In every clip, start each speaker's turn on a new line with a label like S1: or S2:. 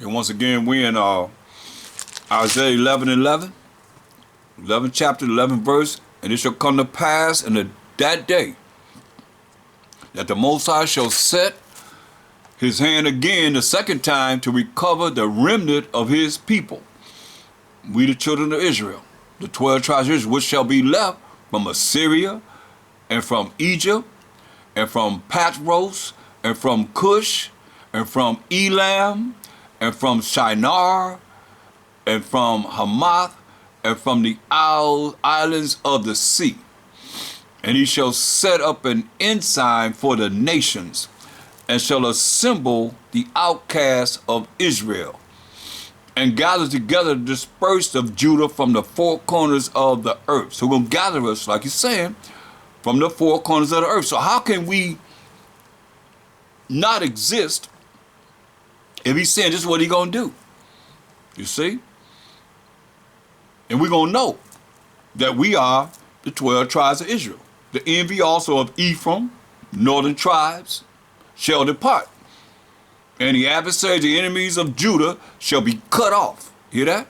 S1: And once again, we in Isaiah 11:11, 11 chapter, 11 verse, and it shall come to pass in that day that the Most High shall set his hand again the second time to recover the remnant of his people. We the children of Israel, the 12 tribes of Israel, which shall be left from Assyria and from Egypt and from Patros and from Cush and from Elam and from Shinar and from Hamath and from the islands of the sea. And he shall set up an ensign for the nations and shall assemble the outcasts of Israel and gather together the dispersed of Judah from the four corners of the earth. So we're going to gather us, like he's saying, from the four corners of the earth. So how can we not exist if he's saying this is what he's going to do? You see? And we're going to know that we are the 12 tribes of Israel. The envy also of Ephraim, northern tribes, shall depart. And the adversaries, the enemies of Judah, shall be cut off. Hear that?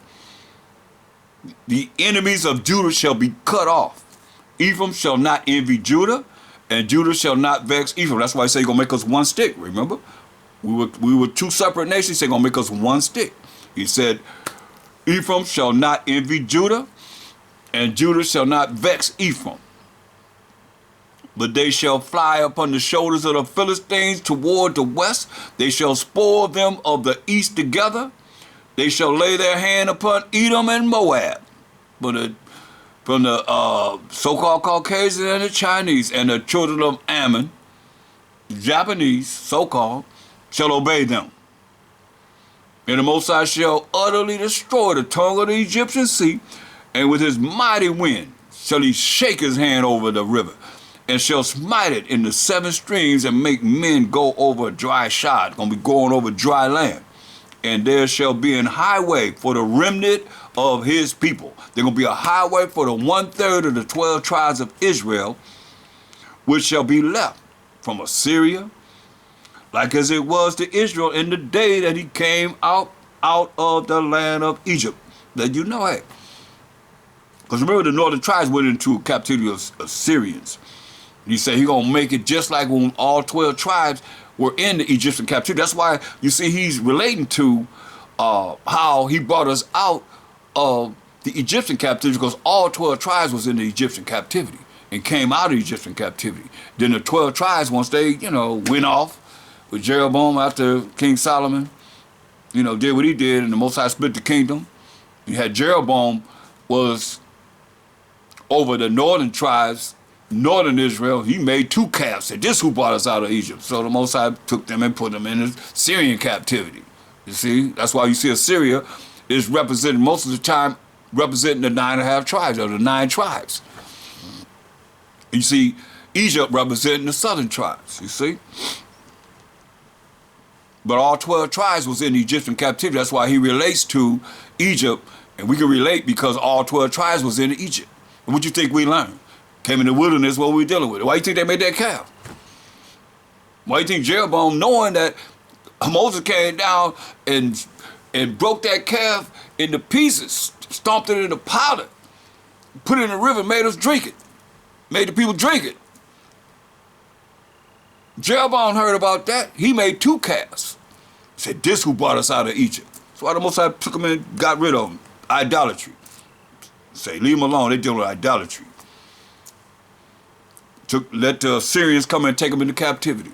S1: The enemies of Judah shall be cut off. Ephraim shall not envy Judah, and Judah shall not vex Ephraim. That's why he said he's going to make us one stick, remember? We were two separate nations. He said he's going to make us one stick. He said, Ephraim shall not envy Judah, and Judah shall not vex Ephraim. But they shall fly upon the shoulders of the Philistines toward the west. They shall spoil them of the east together. They shall lay their hand upon Edom and Moab. From the so-called Caucasian and the Chinese and the children of Ammon, Japanese, so-called, shall obey them. And the Most High shall utterly destroy the tongue of the Egyptian sea, and with his mighty wind shall he shake his hand over the river, and shall smite it in the seven streams and make men go over dry shod. Gonna be going over dry land. And there shall be an highway for the remnant of his people. There's gonna be a highway for the 1/3 of the 12 tribes of Israel, which shall be left from Assyria, like as it was to Israel in the day that he came out of the land of Egypt. That you know, hey. Because remember, the northern tribes went into captivity of Assyrians. He said he's going to make it just like when all 12 tribes were in the Egyptian captivity. That's why you see he's relating to how he brought us out of the Egyptian captivity, because all 12 tribes was in the Egyptian captivity and came out of Egyptian captivity. Then the 12 tribes, once they, went off with Jeroboam after King Solomon, did what he did, and the Most High split the kingdom. You had Jeroboam was over the northern tribes, northern Israel. He made two calves. Said, this who brought us out of Egypt. So the Most High took them and put them in the Syrian captivity. You see, that's why you see Assyria is represented most of the time, representing the 9.5 tribes, or the 9 tribes. You see Egypt representing the southern tribes, you see. But all 12 tribes was in the Egyptian captivity. That's why he relates to Egypt, and we can relate because all 12 tribes was in Egypt. And what you think we learned? Came in the wilderness, what we dealing with. Why you think they made that calf? Why you think Jeroboam, knowing that Moses came down and broke that calf into pieces, stomped it into powder, put it in the river, made us drink it, made the people drink it. Jeroboam heard about that. He made 2 calves. Said, this who brought us out of Egypt. That's why the Most High took them and got rid of them. Idolatry. Say, leave them alone. They dealing with idolatry. Let the Assyrians come and take them into captivity.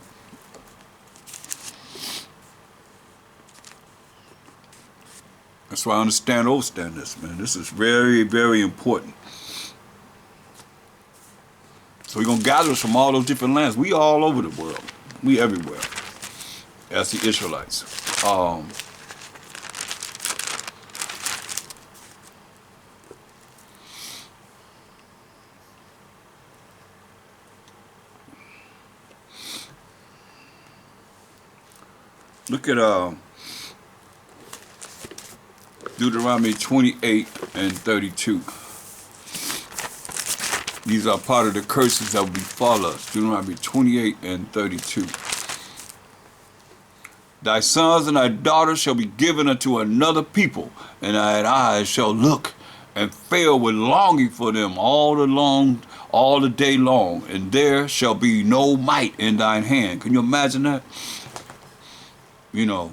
S1: That's why I understand this, man. This is very, very important. So we're going to gather us from all those different lands. We all over the world. We everywhere. As the Israelites. Look at Deuteronomy 28 and 32. These are part of the curses that will befall us. Deuteronomy 28 and 32. Thy sons and thy daughters shall be given unto another people, and thine eyes shall look and fail with longing for them all the day long, and there shall be no might in thine hand. Can you imagine that? You know,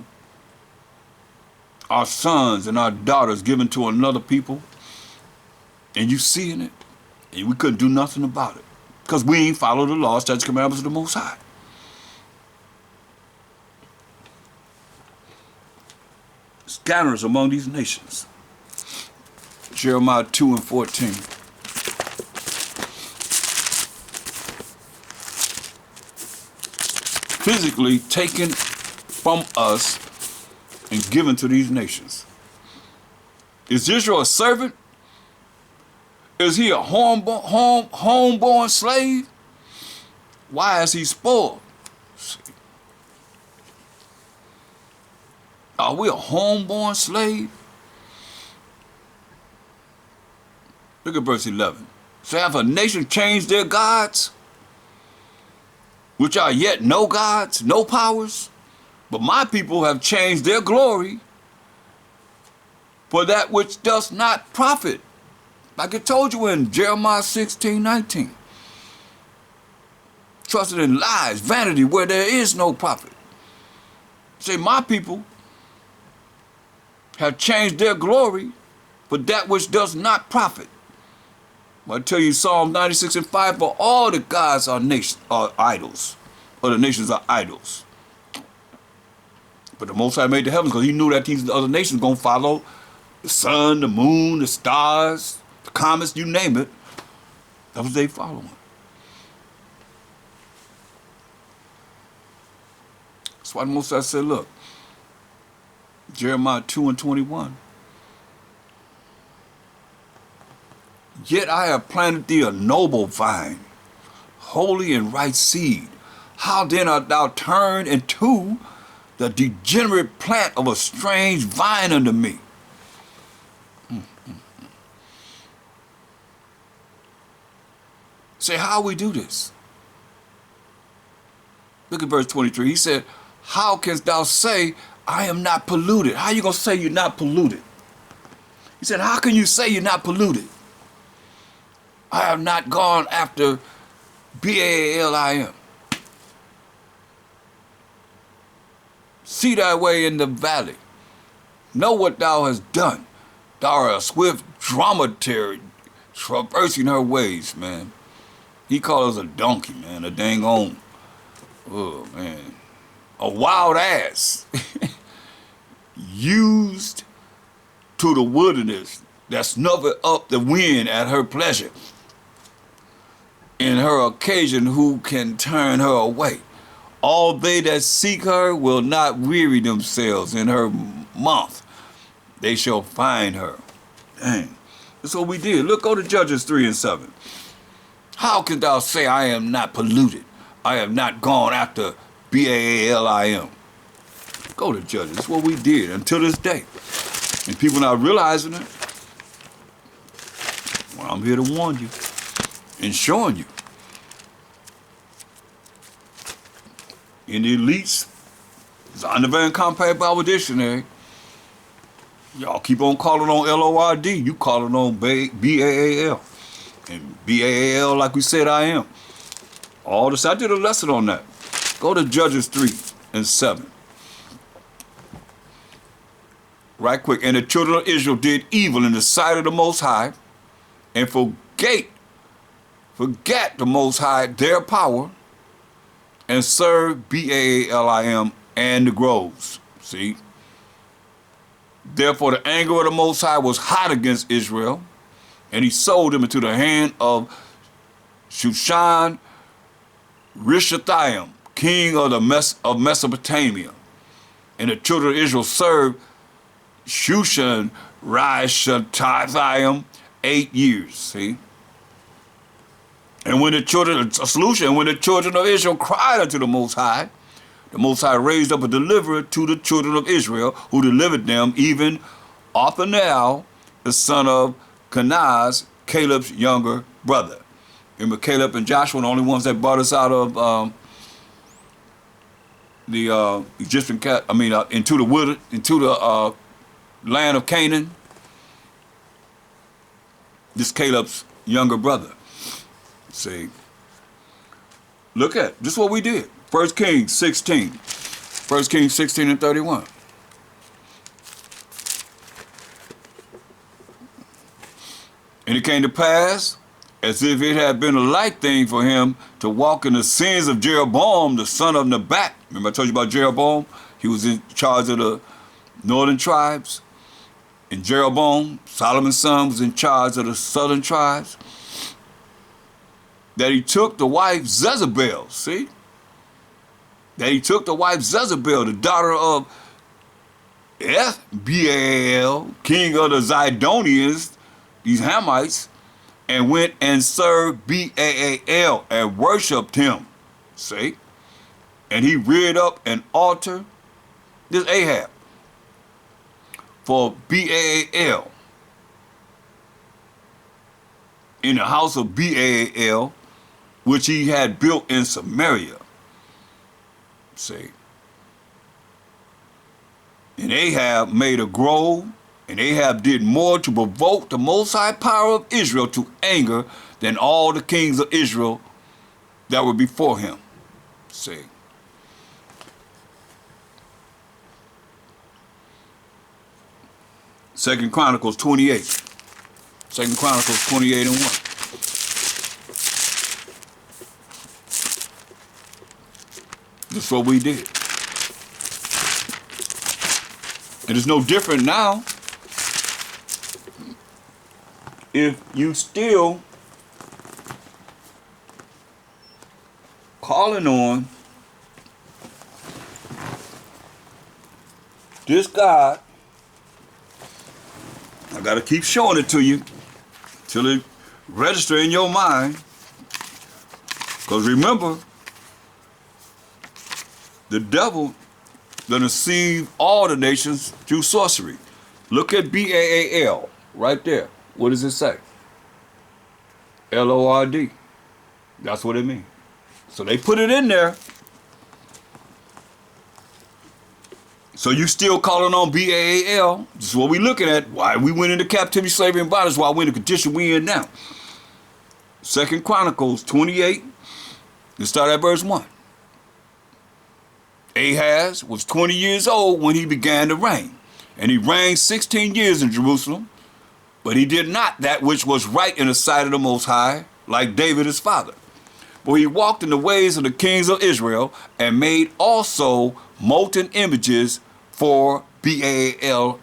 S1: our sons and our daughters given to another people, and you seeing it, and we couldn't do nothing about it because we ain't followed the law, statutes, commandments of the Most High. Scatterers among these nations. Jeremiah 2 and 14. Physically taken from us and given to these nations. Is Israel a servant? Is he a homeborn slave? Why is he spoiled? Are we a homeborn slave? Look at verse 11. So have a nation changed their gods, which are yet no gods, no powers, but my people have changed their glory for that which does not profit. Like I told you in Jeremiah 16:19. Trusted in lies, vanity, where there is no profit. Say, my people have changed their glory for that which does not profit. I tell you, Psalm 96 and 5, for all the gods are idols, or the nations are idols. But the Most High made the heavens because he knew that these other nations going to follow the sun, the moon, the stars, the comets, you name it. That was they following. That's why the Most High said, look, Jeremiah 2 and 21. Yet I have planted thee a noble vine, holy and right seed. How then art thou turned into the degenerate plant of a strange vine unto me? Say, how we do this? Look at verse 23. He said, how canst thou say, I am not polluted? How you going to say you're not polluted? He said, how can you say you're not polluted? I have not gone after Baalim. See thy way in the valley. Know what thou hast done. Thou art a swift dromedary traversing her ways, man. He called us a donkey, man, a dang on. Oh, man. A wild ass. Used to the wilderness that snuffeth up the wind at her pleasure. In her occasion, who can turn her away? All they that seek her will not weary themselves. In her month, they shall find her. Dang. That's what we did. Look, go to Judges 3 and 7. How can thou say I am not polluted? I have not gone after Baalim. Go to Judges. That's what we did until this day. And people not realizing it. Well, I'm here to warn you and showing you. In the elites, it's under Van Compact Bible Dictionary. Y'all keep on calling on Lord. You calling on Baal. And Baal, like we said, I am. All this, I did a lesson on that. Go to Judges 3 and 7. Right quick. And the children of Israel did evil in the sight of the Most High, and forgot the Most High their power, and served Baalim and the groves. See? Therefore the anger of the Most High was hot against Israel, and he sold them into the hand of Shushan Rishathaim, king of Mesopotamia. And the children of Israel served Shushan Rishathaim 8 years. See? And when the children of Israel cried unto the Most High raised up a deliverer to the children of Israel, who delivered them, even Othniel, the son of Kenaz, Caleb's younger brother. Remember, Caleb and Joshua were the only ones that brought us out of the Egyptian into the land of Canaan. This Caleb's younger brother. See, look at this is what we did. 1 Kings 16. 1 Kings 16 and 31. And it came to pass, as if it had been a light thing for him to walk in the sins of Jeroboam, the son of Nebat. Remember I told you about Jeroboam? He was in charge of the northern tribes. And Jeroboam, Solomon's son, was in charge of the southern tribes. That he took the wife Jezebel, see? That he took the wife Jezebel, the daughter of Baal, king of the Zidonians, these Hamites, and went and served Baal and worshipped him, see? And he reared up an altar, this Ahab, for Baal in the house of Baal, which he had built in Samaria. See? And Ahab made a grove, and Ahab did more to provoke the Most High power of Israel to anger than all the kings of Israel that were before him. See? Second Chronicles 28. Second Chronicles 28 and 1. That's what we did. And it's no different now. If you still calling on this God, I gotta keep showing it to you till it register in your mind. Because remember, the devil gonna deceive all the nations through sorcery. Look at Baal right there. What does it say? Lord. That's what it means. So they put it in there. So you still calling on Baal. This is what we looking at. Why we went into captivity, slavery, and bondage. Why we're in the condition we in now. Second Chronicles 28. Let's start at verse 1. Ahaz was 20 years old when he began to reign. And he reigned 16 years in Jerusalem. But he did not that which was right in the sight of the Most High, like David his father. For he walked in the ways of the kings of Israel, and made also molten images for Baal,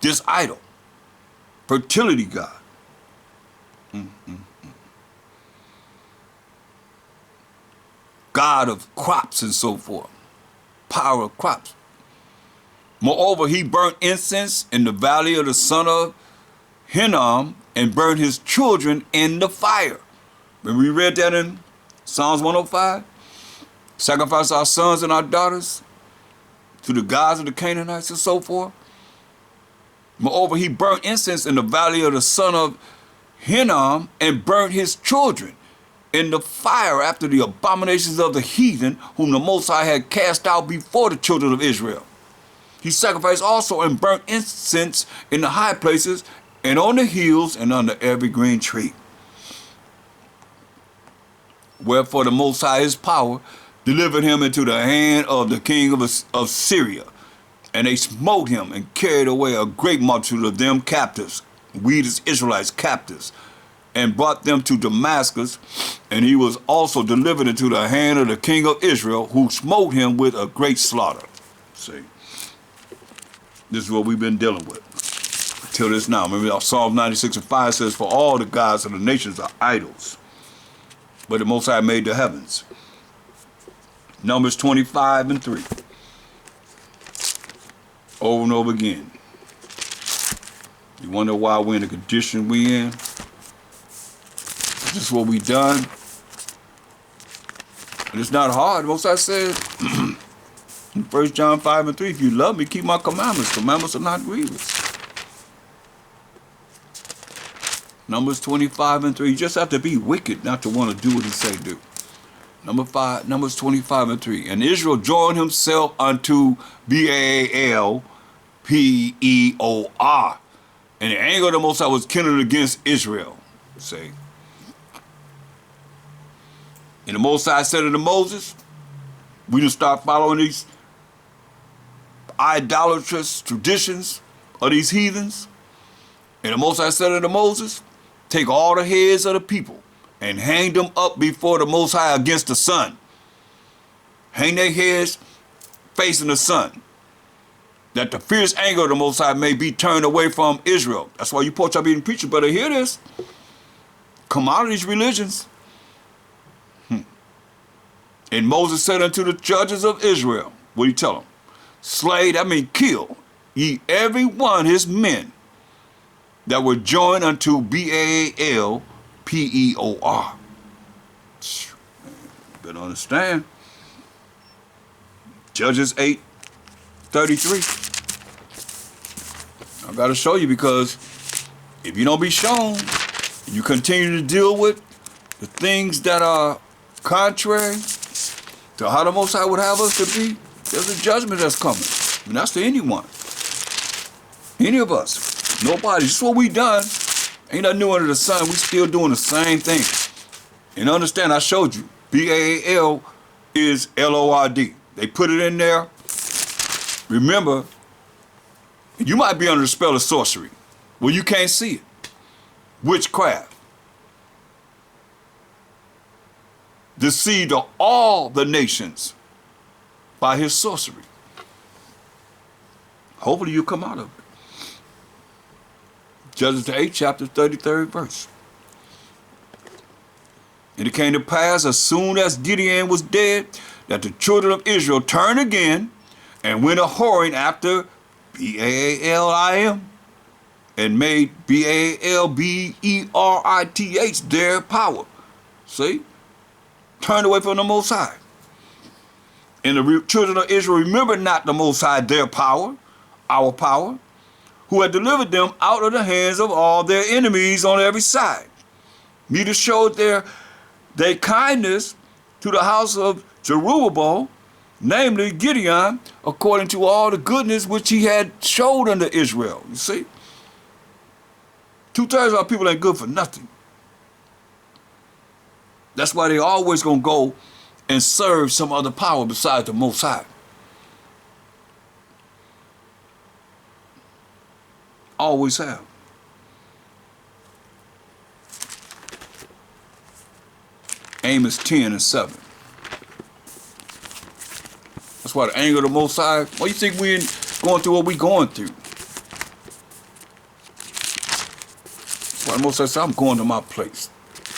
S1: this idol, fertility god. God of crops and so forth, power of crops. Moreover, he burnt incense in the valley of the son of Hinnom, and burned his children in the fire. When we read that in Psalms 105, sacrifice our sons and our daughters to the gods of the Canaanites and so forth. Moreover, he burnt incense in the valley of the son of Hinnom, and burnt his children in the fire after the abominations of the heathen, whom the Most High had cast out before the children of Israel. He sacrificed also and burnt incense in the high places, and on the hills, and under every green tree. Wherefore the Most High, his power, delivered him into the hand of the king of Syria. And they smote him and carried away a great multitude of them captives, we as Israelites captives, and brought them to Damascus. And he was also delivered into the hand of the king of Israel, who smote him with a great slaughter. See, this is what we've been dealing with till this now. Remember, Psalm 96 and 5 says, for all the gods of the nations are idols, but the Most High made the heavens. Numbers 25 and 3. Over and over again. You wonder why we're in the condition we in? This is what we done. And it's not hard. Most High said in 1 John 5 and 3, if you love me, keep my commandments. Commandments are not grievous. Numbers 25 and 3. You just have to be wicked not to want to do what he say do. Numbers 25 and 3. And Israel joined himself unto Baal, Peor. And the anger of the Most High was kindled against Israel. Say. And the Most High said unto Moses, we didn't start following these idolatrous traditions of these heathens. And the Most High said unto Moses, take all the heads of the people and hang them up before the Most High against the sun. Hang their heads facing the sun, that the fierce anger of the Most High may be turned away from Israel. That's why you pork chop eating preachers better hear this. Come out of these religions. And Moses said unto the judges of Israel, what did he tell them? Slay, that means kill, ye every one his men that were joined unto Baal, Peor. Better understand. Judges 8:33. I got to show you, because if you don't be shown, you continue to deal with the things that are contrary to how the Most High would have us to be, there's a judgment that's coming. And that's to anyone. Any of us. Nobody. This is what we done. Ain't nothing new under the sun. We still doing the same thing. And understand, I showed you. Baal is Lord. They put it in there. Remember, you might be under the spell of sorcery. Well, you can't see it. Witchcraft. Deceived of all the nations by his sorcery. Hopefully you come out of it. Judges the 8th chapter, 33rd verse. And it came to pass, as soon as Gideon was dead, that the children of Israel turned again and went a whoring after Baalim, and made Baalberith their power. See? Turned away from the Most High. And the children of Israel remembered not the Most High, their power, our power, who had delivered them out of the hands of all their enemies on every side. Neither showed their kindness to the house of Jerubbaal, namely Gideon, according to all the goodness which he had showed unto Israel. You see? 2/3 of our people ain't good for nothing. That's why they always gonna go and serve some other power besides the Most High. Always have. Amos 10:7. That's why the anger of the Most High. Why you think we going through what we going through? That's why the Most High said, I'm going to my place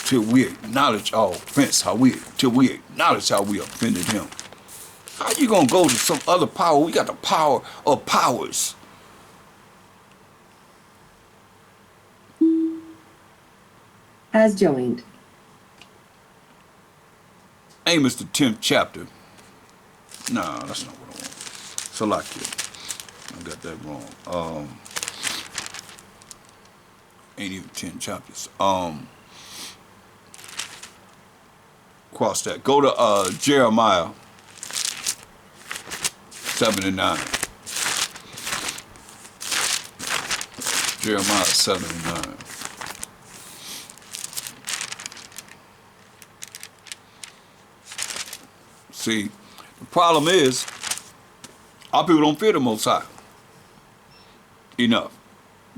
S1: till we acknowledge our offense, till we acknowledge how we offended him. How you gonna go to some other power? We got the power of powers.
S2: As joined.
S1: Amos the 10th chapter. Nah, that's not what I want. Salakia. I got that wrong. Ain't even 10 chapters. Cross that. Go to Jeremiah 7 and 9. Jeremiah 7 and 9. See, the problem is, our people don't fear the Most High enough.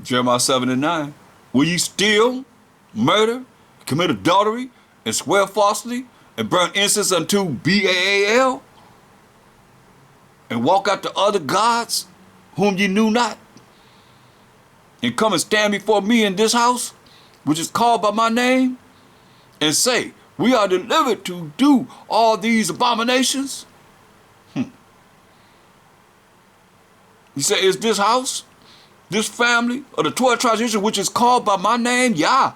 S1: Jeremiah 7 and 9. Will ye steal, murder, commit adultery, and swear falsely, and burn incense unto Baal, and walk after other gods whom ye knew not, and come and stand before me in this house, which is called by my name, and say, we are delivered to do all these abominations? He said, is this house, this family of the 12 tribes of Israel, which is called by my name, Yah,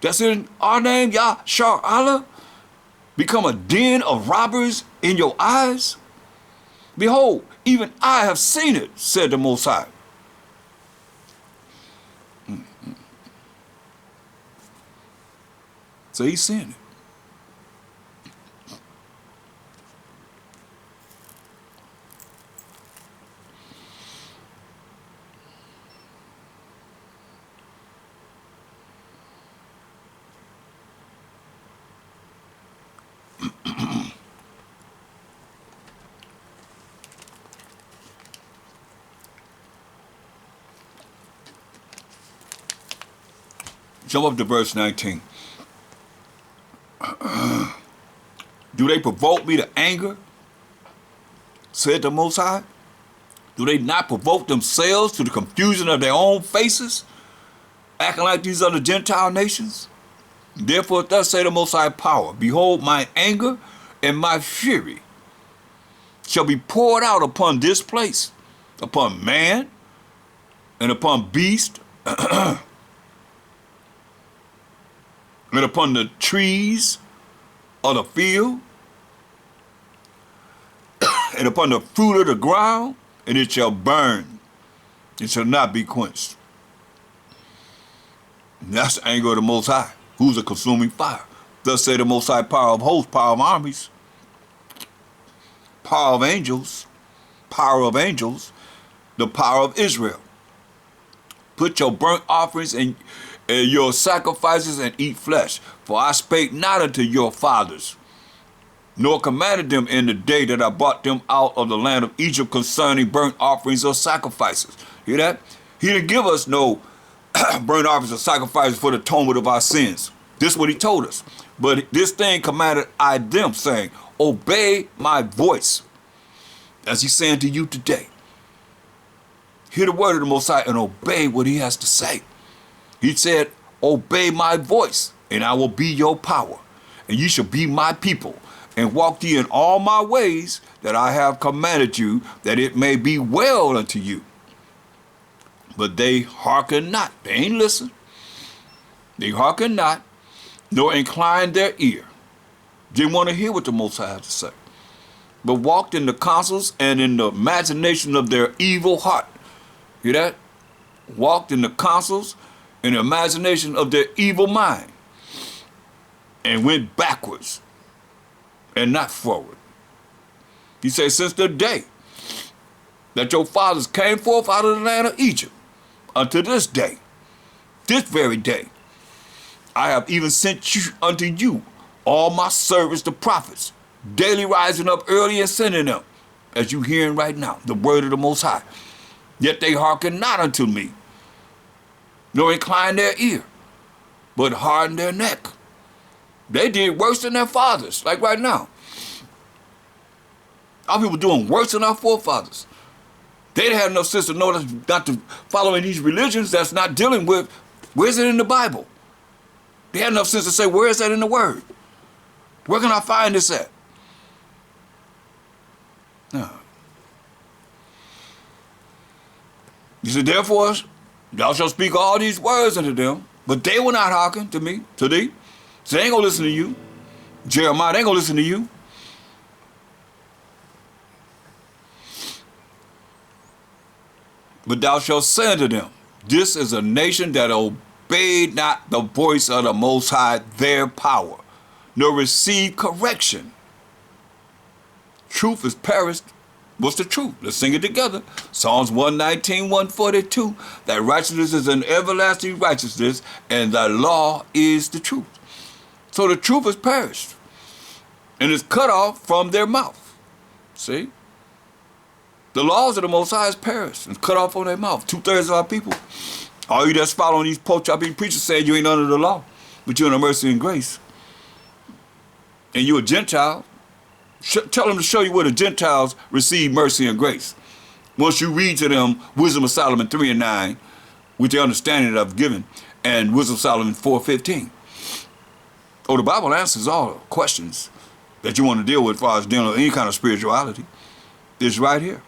S1: that's in our name, Yah, Shar Allah, become a den of robbers in your eyes? Behold, even I have seen it, said the Most High. So he's seeing it. Jump up to verse 19. Do they provoke me to anger? Said the Most High. Do they not provoke themselves to the confusion of their own faces, acting like these other Gentile nations? Therefore, thus say the Most High Power, behold, my anger and my fury shall be poured out upon this place, upon man and upon beast, and upon the trees of the field, and upon the fruit of the ground, and it shall burn. It shall not be quenched. And that's the anger of the Most High, who's a consuming fire. Thus say the Most High, power of hosts, power of armies, power of angels, the power of Israel. Put your burnt offerings and your sacrifices and eat flesh. For I spake not unto your fathers, nor commanded them in the day that I brought them out of the land of Egypt concerning burnt offerings or sacrifices. Hear that? He didn't give us no burnt offerings or sacrifices for the atonement of our sins. This is what he told us. But this thing commanded I them, saying, obey my voice, as he's saying to you today. Hear the word of the Most High and obey what he has to say. He said, obey my voice, and I will be your power, and ye shall be my people, and walk ye in all my ways that I have commanded you, that it may be well unto you. But they hearken not. They ain't listen. They hearken not, nor incline their ear. Didn't want to hear what the Most High had to say, but walked in the counsels and in the imagination of their evil heart. Hear that? Walked in the counsels and the imagination of their evil mind, and went backwards and not forward. He says, since the day that your fathers came forth out of the land of Egypt, unto this day, this very day, I have even sent you unto you all my servants, the prophets, daily rising up early and sending them, as you hearing right now, the word of the Most High. Yet they hearken not unto me, nor incline their ear, but harden their neck. They did worse than their fathers, like right now. Our people doing worse than our forefathers. They didn't have enough sense to know not to follow in these religions that's not dealing with, where's it in the Bible? They had enough sense to say, where is that in the Word? Where can I find this at? No. He said, therefore, thou shalt speak all these words unto them, but they will not hearken to me, to thee. So they ain't gonna listen to you. Jeremiah, they ain't gonna listen to you. But thou shalt say unto them, this is a nation that obeyed not the voice of the Most High, their power, nor received correction. Truth is perished. What's the truth? Let's sing it together. Psalms 119, 142. That righteousness is an everlasting righteousness, and thy law is the truth. So the truth is perished, and is cut off from their mouth. See? The laws of the Most High is perished and cut off from their mouth. 2/3 of our people. All you that's following these poach-chopping preachers saying you ain't under the law, but you're under mercy and grace. And you're a Gentile. Tell them to show you where the Gentiles receive mercy and grace. Once you read to them Wisdom of Solomon 3 and 9, with the understanding that I've given, and Wisdom of Solomon 4:15. Oh, the Bible answers all the questions that you want to deal with as far as dealing with any kind of spirituality. It's right here.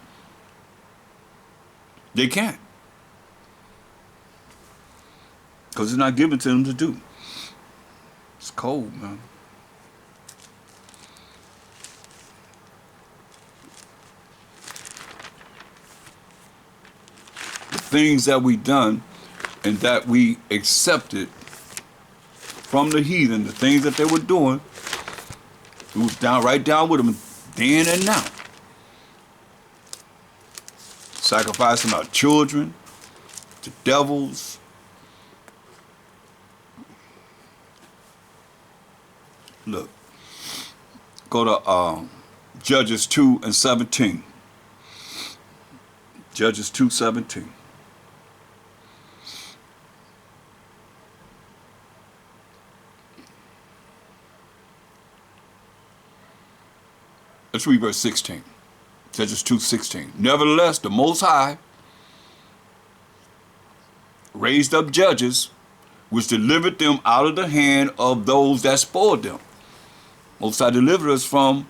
S1: They can't. Because it's not given to them to do. It's cold, man. The things that we done and that we accepted from the heathen, the things that they were doing, it was right down with them then and now. Sacrificing our children to devils. Look, Go to Judges 2:17. Judges 2:17. Let's read verse 16. Judges 2:16. Nevertheless, the Most High raised up judges, which delivered them out of the hand of those that spoiled them. Most High delivered us from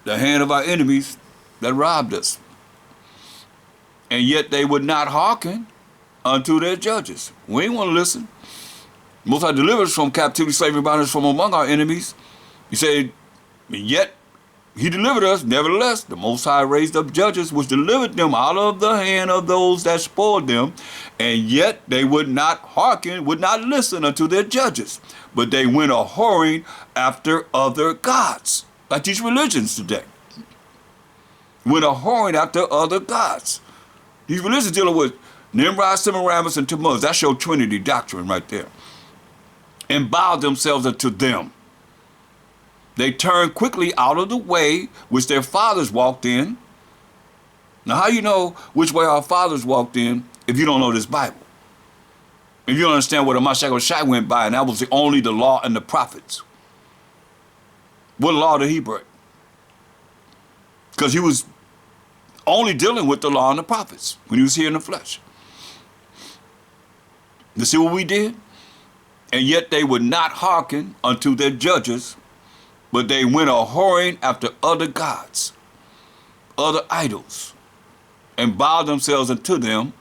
S1: the hand of our enemies that robbed us. And yet they would not hearken unto their judges. We ain't want to listen. Most High delivered us from captivity, slavery, bondage from among our enemies. He said, and yet he delivered us. Nevertheless, the Most High raised up judges, which delivered them out of the hand of those that spoiled them. And yet they would not hearken, would not listen unto their judges. But they went a whoring after other gods, like these religions today. Went a whoring after other gods. These religions dealing with Nimrod, Semiramis, and Tammuz. That's your Trinity doctrine right there. And bowed themselves unto them. They turned quickly out of the way which their fathers walked in. Now, how you know which way our fathers walked in if you don't know this Bible? If you don't understand what a Mashiach Shai went by, and that was only the law and the prophets. What law did he break? Because he was only dealing with the law and the prophets when he was here in the flesh. You see what we did? And yet they would not hearken unto their judges, but they went a whoring after other gods, other idols, and bowed themselves unto them.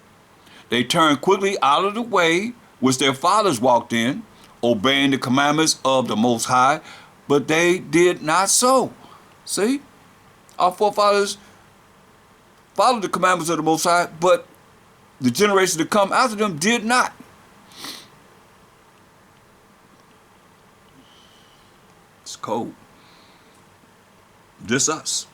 S1: They turned quickly out of the way which their fathers walked in, obeying the commandments of the Most High, but they did not so. See? Our forefathers followed the commandments of the Most High, but the generation to come after them did not. It's cold. This us.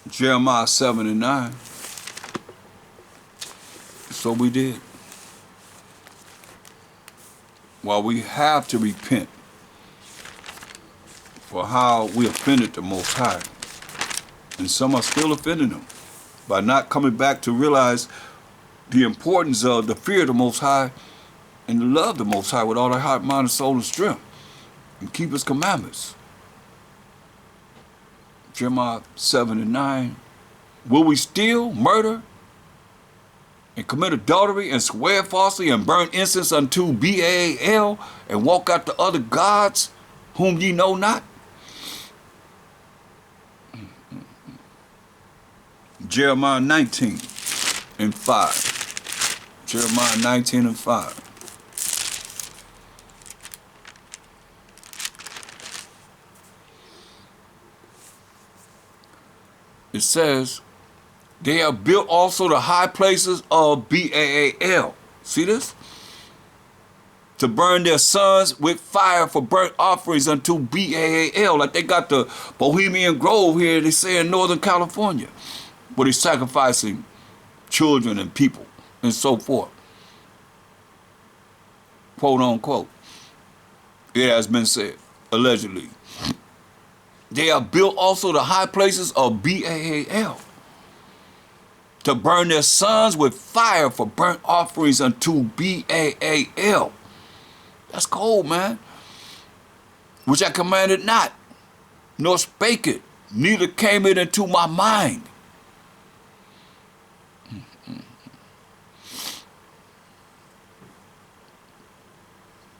S1: Jeremiah 7:9. So we did. While we have to repent for how we offended the Most High, and some are still offending Him by not coming back to realize the importance of the fear of the Most High and to love the Most High with all their heart, mind, and soul, and strength, and keep His commandments. Jeremiah 7:9. Will we steal, murder, and commit adultery, and swear falsely, and burn incense unto Baal, and walk after other gods whom ye know not? Jeremiah 19:5. Jeremiah 19:5. It says, they have built also the high places of Baal. See this? To burn their sons with fire for burnt offerings unto Baal. Like they got the Bohemian Grove here, they say in Northern California, where they're sacrificing children and people and so forth. Quote unquote. It has been said, allegedly. They have built also the high places of Baal, to burn their sons with fire for burnt offerings unto Baal. That's cold, man. Which I commanded not, nor spake it, neither came it into my mind.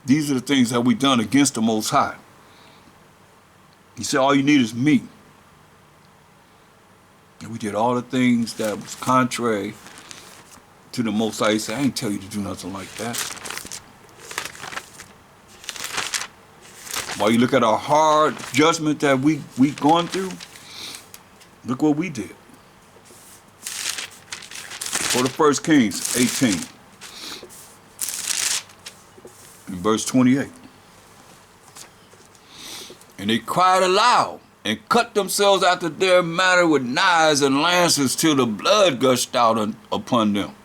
S1: These are the things that we done against the Most High. He said, all you need is me. And we did all the things that was contrary to the Most High. He said, I ain't tell you to do nothing like that. While you look at our hard judgment that we going through, look what we did. Go to 1 Kings 18, in verse 28. And they cried aloud and cut themselves after their manner with knives and lances till the blood gushed out upon them.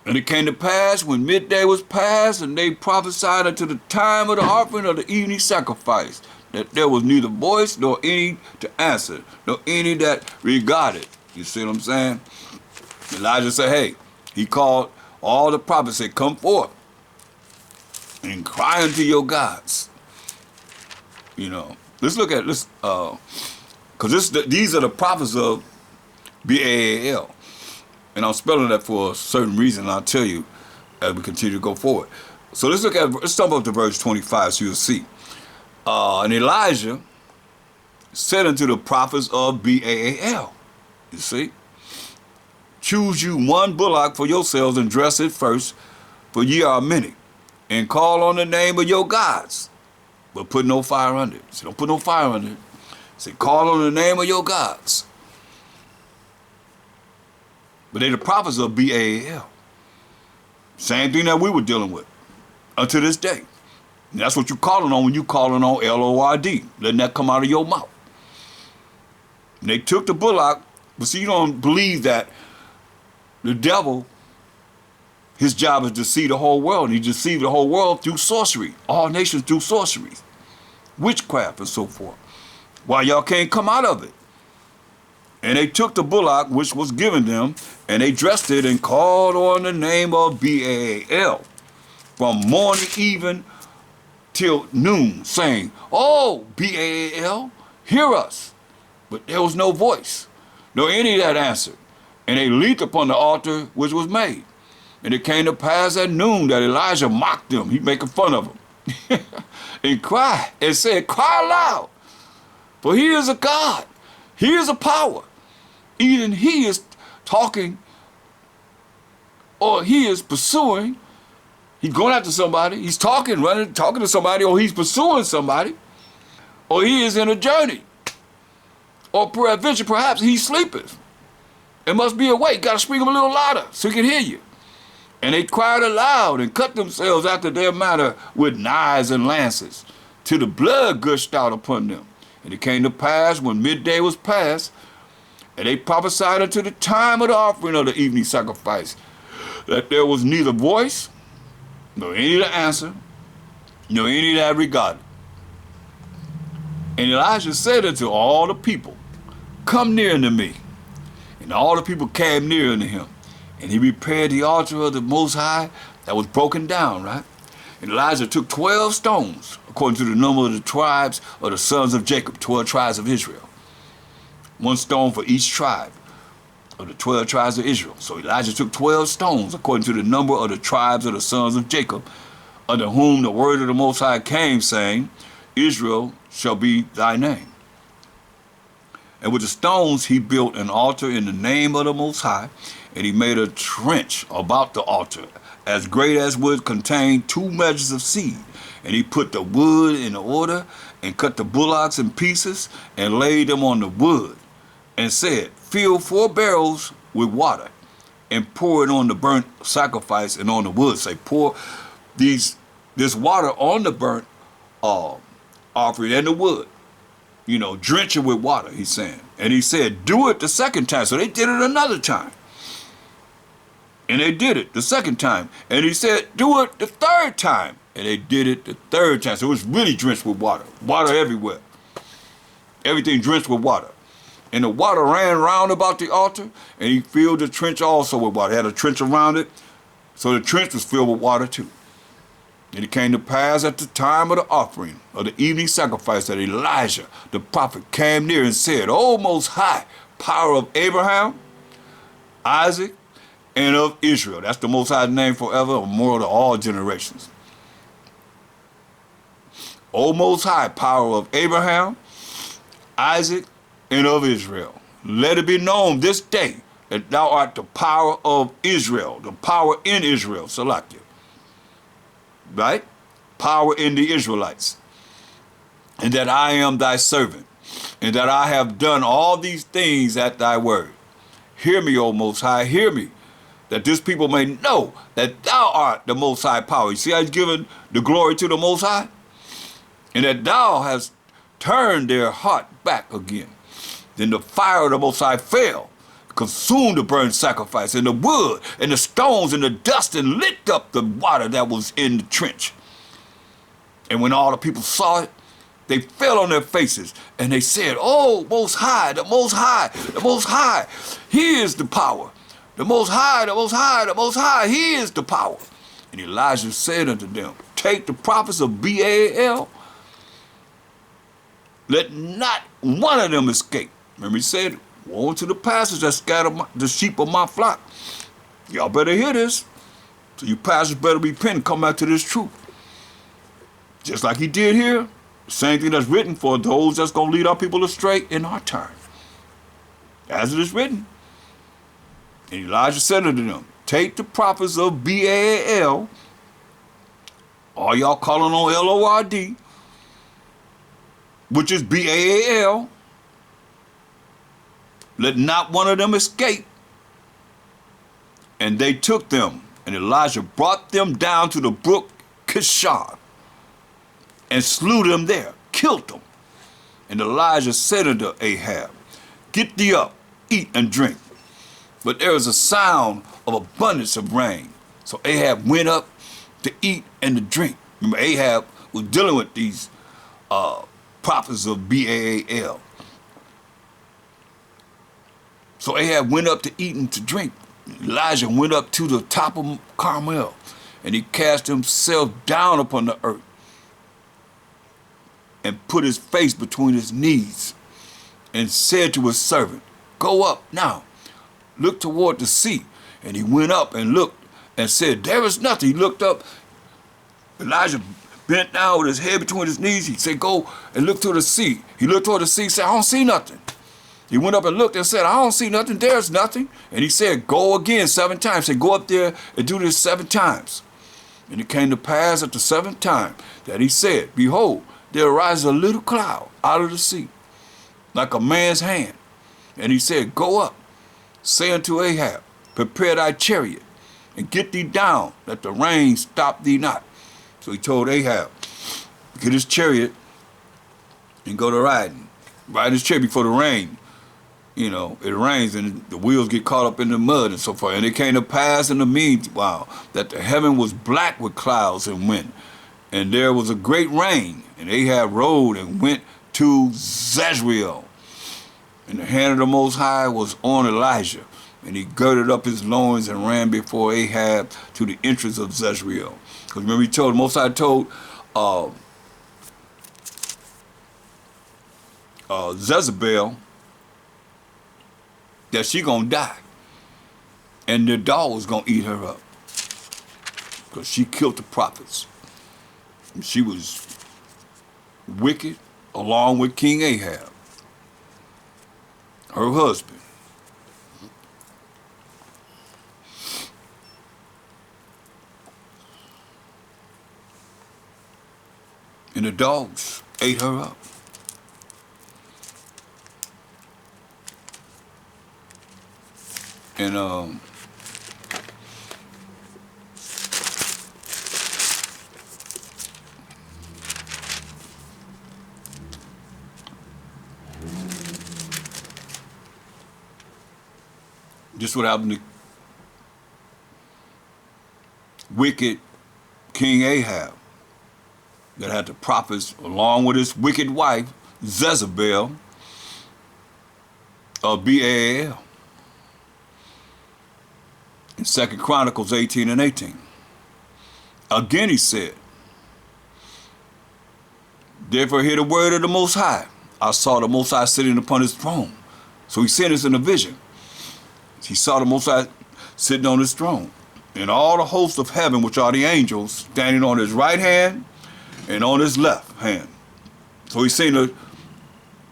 S1: And it came to pass when midday was past, and they prophesied unto the time of the offering of the evening sacrifice, that there was neither voice nor any to answer, nor any that regarded. You see what I'm saying? Elijah said, hey, he called all the prophets, said, come forth and cry unto your gods. You know, let's look at this, because these are the prophets of Baal. And I'm spelling that for a certain reason, and I'll tell you as we continue to go forward. So let's jump up to verse 25 so you'll see. And Elijah said unto the prophets of Baal, you see, choose you one bullock for yourselves and dress it first, for ye are many, and call on the name of your gods, but put no fire under it. So don't put no fire under it. Say, call on the name of your gods. But they're the prophets of Baal. Same thing that we were dealing with until this day. And that's what you're calling on when you're calling on Lord, letting that come out of your mouth. And they took the bullock, but see, you don't believe that the devil, his job is to deceive the whole world. He deceived the whole world through sorcery, all nations through sorcery, witchcraft and so forth. Why y'all can't come out of it? And they took the bullock which was given them, and they dressed it and called on the name of Baal from morning even till noon, saying, oh, Baal, hear us. But there was no voice, nor any that answered. And they leaped upon the altar which was made. And it came to pass at noon that Elijah mocked them. He making fun of them. And cried and said, cry aloud, for he is a God. He is a power. Either he is talking or he is pursuing. He's going after somebody. He's talking to somebody, or he's pursuing somebody, or he is in a journey. Or peradventure, perhaps he sleepeth and must be awake. Got to speak him a little louder so he can hear you. And they cried aloud and cut themselves after their manner with knives and lances, till the blood gushed out upon them. And it came to pass when midday was past, and they prophesied unto the time of the offering of the evening sacrifice, that there was neither voice, nor any to answer, nor any that regarded. And Elijah said unto all the people, come near unto me. And all the people came near unto him. And he repaired the altar of the Most High that was broken down, right? And Elijah took 12 stones, according to the number of the tribes of the sons of Jacob, 12 tribes of Israel. One stone for each tribe of the 12 tribes of Israel. So Elijah took 12 stones, according to the number of the tribes of the sons of Jacob, unto whom the word of the Most High came, saying, Israel shall be thy name. And with the stones he built an altar in the name of the Most High, and he made a trench about the altar, as great as would contain 2 measures of seed. And he put the wood in order, and cut the bullocks in pieces, and laid them on the wood, and said, fill 4 barrels with water, and pour it on the burnt sacrifice and on the wood. Say, pour this water on the burnt offering and the wood. You know, drench it with water, he's saying. And he said, do it the second time. So they did it another time. And they did it the second time. And he said, do it the third time. And they did it the third time. So it was really drenched with water. Water everywhere. Everything drenched with water. And the water ran round about the altar, and he filled the trench also with water. He had a trench around it, so the trench was filled with water too. And it came to pass at the time of the offering of the evening sacrifice that Elijah, the prophet, came near and said, O Most High, power of Abraham, Isaac, and of Israel. That's the Most High's name forever, immortal to all generations. O Most High, power of Abraham, Isaac, and of Israel. Let it be known this day that thou art the power of Israel, the power in Israel, Salakia. Right? Power in the Israelites. And that I am thy servant, and that I have done all these things at thy word. Hear me, O Most High, hear me, that this people may know that thou art the Most High power. You see how he's given the glory to the Most High? And that thou hast turned their heart back again. Then the fire of the Most High fell, consumed the burnt sacrifice and the wood and the stones and the dust and licked up the water that was in the trench. And when all the people saw it, they fell on their faces and they said, "Oh, Most High, the Most High, the Most High, He is the power. The Most High, the Most High, the Most High, He is the power." And Elijah said unto them, "Take the prophets of Baal, let not one of them escape." Remember he said, "Woe to the pastors that scatter the sheep of my flock." Y'all better hear this. So you pastors better repent and come back to this truth. Just like he did here, the same thing that's written for those that's going to lead our people astray in our time. As it is written. And Elijah said unto them, "Take the prophets of Baal," all y'all calling on Lord, which is Baal, "let not one of them escape." And they took them, and Elijah brought them down to the brook Kishon, and slew them there, killed them. And Elijah said unto Ahab, "Get thee up, eat and drink." But there was a sound of abundance of rain. So Ahab went up to eat and to drink. Remember, Ahab was dealing with these prophets of Baal. So Ahab went up to eat and to drink. Elijah went up to the top of Carmel, and he cast himself down upon the earth and put his face between his knees and said to his servant, "Go up now, look toward the sea." And he went up and looked and said, "There is nothing." He looked up. Elijah bent down with his head between his knees. He said, "Go and look toward the sea." He looked toward the sea and said, "I don't see nothing." He went up and looked and said, "I don't see nothing. There's nothing." And he said, "Go again 7 times. He said, "Go up there and do this 7 times. And it came to pass at the 7th time that he said, "Behold, there arises a little cloud out of the sea, like a man's hand." And he said, "Go up, say unto Ahab, prepare thy chariot, and get thee down, that the rain stop thee not." So he told Ahab, get his chariot and go to riding. Ride his chariot before the rain. You know, it rains and the wheels get caught up in the mud and so forth. And it came to pass in the meanwhile that the heaven was black with clouds and wind, and there was a great rain. And Ahab rode and went to Jezreel. And the hand of the Most High was on Elijah. And he girded up his loins and ran before Ahab to the entrance of Jezreel. Because remember he told, Most High told Jezebel that she gonna die. And the dog was gonna eat her up. Because she killed the prophets. And she was wicked along with King Ahab, her husband. And the dogs ate her up. And this what happened to wicked King Ahab, that had the prophets along with his wicked wife Jezebel of Baal. In 2 Chronicles 18 and 18. Again he said, "Therefore hear the word of the Most High. I saw the Most High sitting upon his throne." So he sent us in a vision. He saw the Most High sitting on his throne, and all the hosts of heaven, which are the angels, standing on his right hand and on his left hand. So he's seen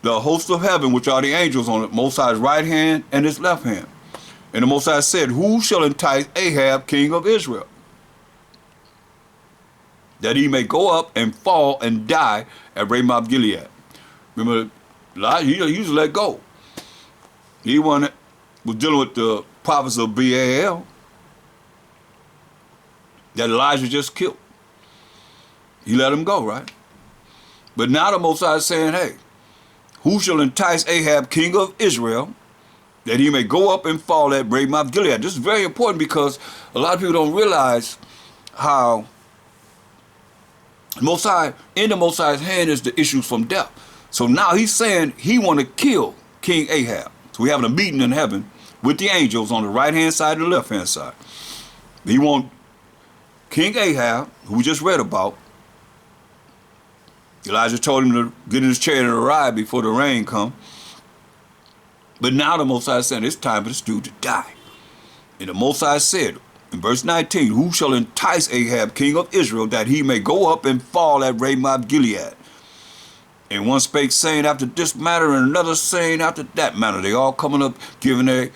S1: the hosts of heaven, which are the angels, on the Most High's right hand and his left hand. And the Most High said, "Who shall entice Ahab, king of Israel, that he may go up and fall and die at Ramoth Gilead?" Remember, he used to let go. He was dealing with the prophets of Baal that Elijah just killed. He let him go, right? But now the Most High is saying, "Hey, who shall entice Ahab, king of Israel, that he may go up and fall at Ramoth Gilead. This is very important because a lot of people don't realize how Most High, in the Most High's hand is the issues from death. So now he's saying he want to kill King Ahab. So we're having a meeting in heaven with the angels on the right-hand side and the left-hand side. He want King Ahab, who we just read about. Elijah told him to get in his chariot and ride before the rain come. But now the Most High is saying it's time for this dude to die. And the Most High said in verse 19, who shall entice Ahab, king of Israel, that he may go up and fall at Ramoth Gilead? And one spake saying after this matter, and another saying after that matter. They all coming up giving their